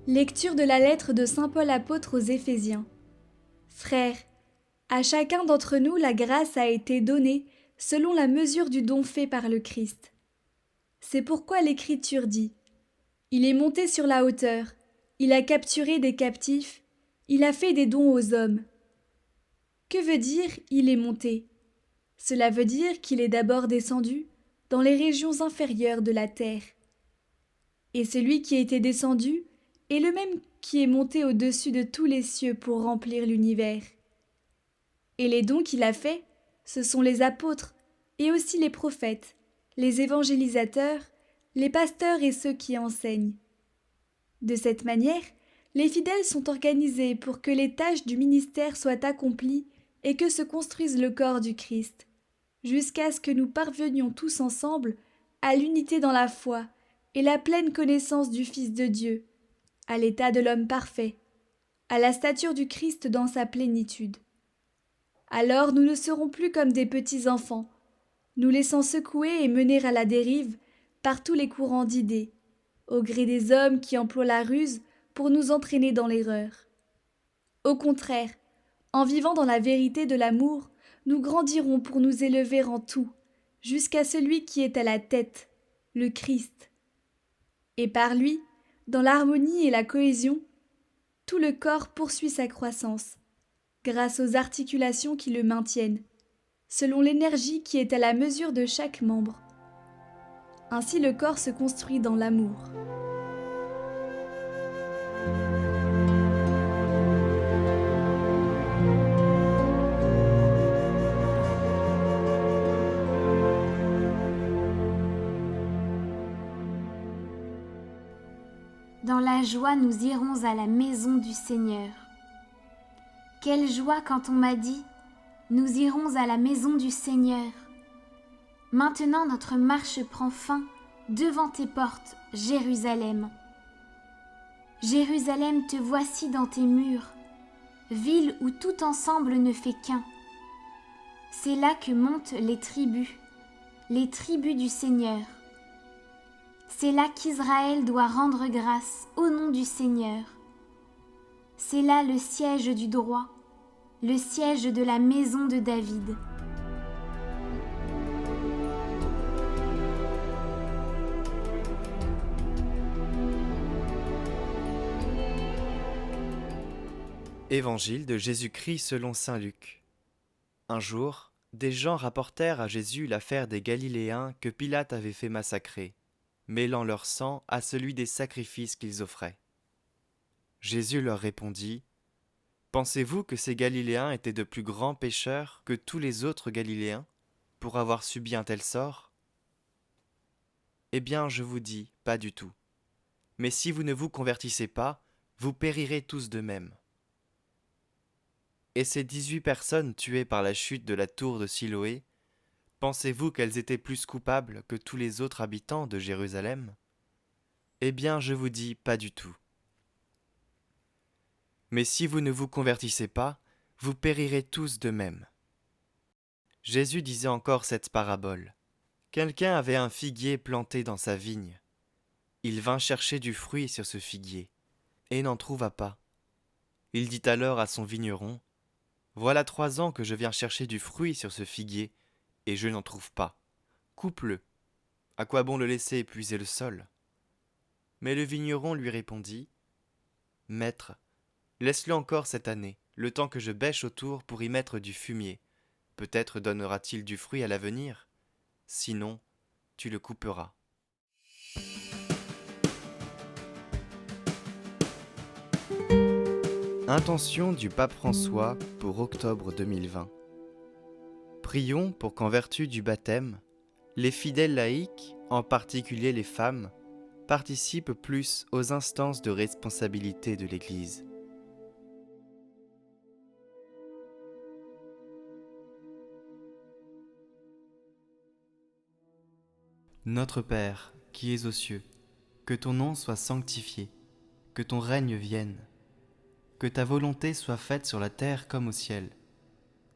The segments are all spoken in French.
Lecture de la lettre de saint Paul apôtre aux Éphésiens. Frères, à chacun d'entre nous la grâce a été donnée selon la mesure du don fait par le Christ. C'est pourquoi l'Écriture dit : Il est monté sur la hauteur, il a capturé des captifs, il a fait des dons aux hommes. Que veut dire il est monté ? Cela veut dire qu'il est d'abord descendu dans les régions inférieures de la terre. Et celui qui était descendu est le même qui est monté au-dessus de tous les cieux pour remplir l'univers. Et les dons qu'il a faits, ce sont les apôtres, et aussi les prophètes, les évangélisateurs, les pasteurs et ceux qui enseignent. De cette manière, les fidèles sont organisés pour que les tâches du ministère soient accomplies et que se construise le corps du Christ, jusqu'à ce que nous parvenions tous ensemble à l'unité dans la foi et la pleine connaissance du Fils de Dieu, à l'état de l'homme parfait, à la stature du Christ dans sa plénitude. Alors nous ne serons plus comme des petits enfants, nous laissant secouer et mener à la dérive par tous les courants d'idées, au gré des hommes qui emploient la ruse pour nous entraîner dans l'erreur. Au contraire, en vivant dans la vérité de l'amour, nous grandirons pour nous élever en tout, jusqu'à celui qui est à la tête, le Christ. Et par lui, dans l'harmonie et la cohésion, tout le corps poursuit sa croissance, grâce aux articulations qui le maintiennent, selon l'énergie qui est à la mesure de chaque membre. Ainsi le corps se construit dans l'amour. Dans la joie, nous irons à la maison du Seigneur. Quelle joie quand on m'a dit : nous irons à la maison du Seigneur. Maintenant notre marche prend fin devant tes portes, Jérusalem. Jérusalem, te voici dans tes murs, ville où tout ensemble ne fait qu'un. C'est là que montent les tribus du Seigneur. C'est là qu'Israël doit rendre grâce au nom du Seigneur. C'est là le siège du droit, le siège de la maison de David. Évangile de Jésus-Christ selon saint Luc. Un jour, des gens rapportèrent à Jésus l'affaire des Galiléens que Pilate avait fait massacrer, mêlant leur sang à celui des sacrifices qu'ils offraient. Jésus leur répondit : Pensez-vous que ces Galiléens étaient de plus grands pécheurs que tous les autres Galiléens, pour avoir subi un tel sort ? Eh bien, je vous dis, pas du tout. Mais si vous ne vous convertissez pas, vous périrez tous de même. Et ces 18 personnes tuées par la chute de la tour de Siloé, pensez-vous qu'elles étaient plus coupables que tous les autres habitants de Jérusalem ? Eh bien, je vous dis, pas du tout. Mais si vous ne vous convertissez pas, vous périrez tous de même. Jésus disait encore cette parabole. Quelqu'un avait un figuier planté dans sa vigne. Il vint chercher du fruit sur ce figuier, et n'en trouva pas. Il dit alors à son vigneron : Voilà 3 ans que je viens chercher du fruit sur ce figuier, et je n'en trouve pas. Coupe-le. À quoi bon le laisser épuiser le sol ? Mais le vigneron lui répondit : Maître, laisse-le encore cette année, le temps que je bêche autour pour y mettre du fumier. Peut-être donnera-t-il du fruit à l'avenir. Sinon, tu le couperas. Intention du pape François pour octobre 2020. Prions pour qu'en vertu du baptême, les fidèles laïcs, en particulier les femmes, participent plus aux instances de responsabilité de l'Église. Notre Père, qui es aux cieux, que ton nom soit sanctifié, que ton règne vienne, que ta volonté soit faite sur la terre comme au ciel.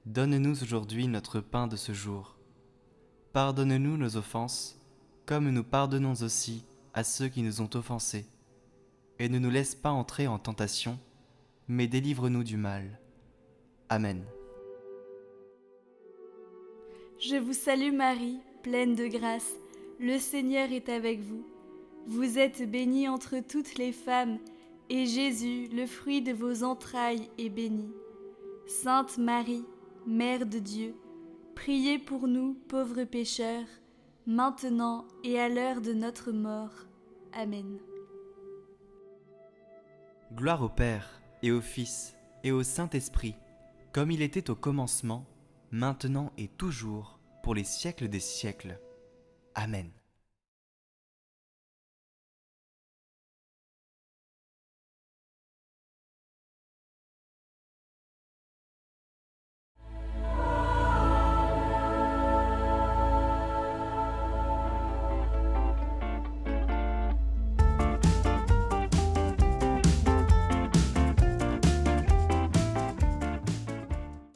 Donne-nous aujourd'hui notre pain de ce jour. Pardonne-nous nos offenses, comme nous pardonnons aussi à ceux qui nous ont offensés. et ne nous laisse pas entrer en tentation, mais délivre-nous du mal. Amen. Je vous salue Marie, pleine de grâce, le Seigneur est avec vous. Vous êtes bénie entre toutes les femmes, et Jésus, le fruit de vos entrailles, est béni. Sainte Marie, Mère de Dieu, priez pour nous, pauvres pécheurs, maintenant et à l'heure de notre mort. Amen. Gloire au Père, et au Fils, et au Saint-Esprit, comme il était au commencement, maintenant et toujours, pour les siècles des siècles. Amen.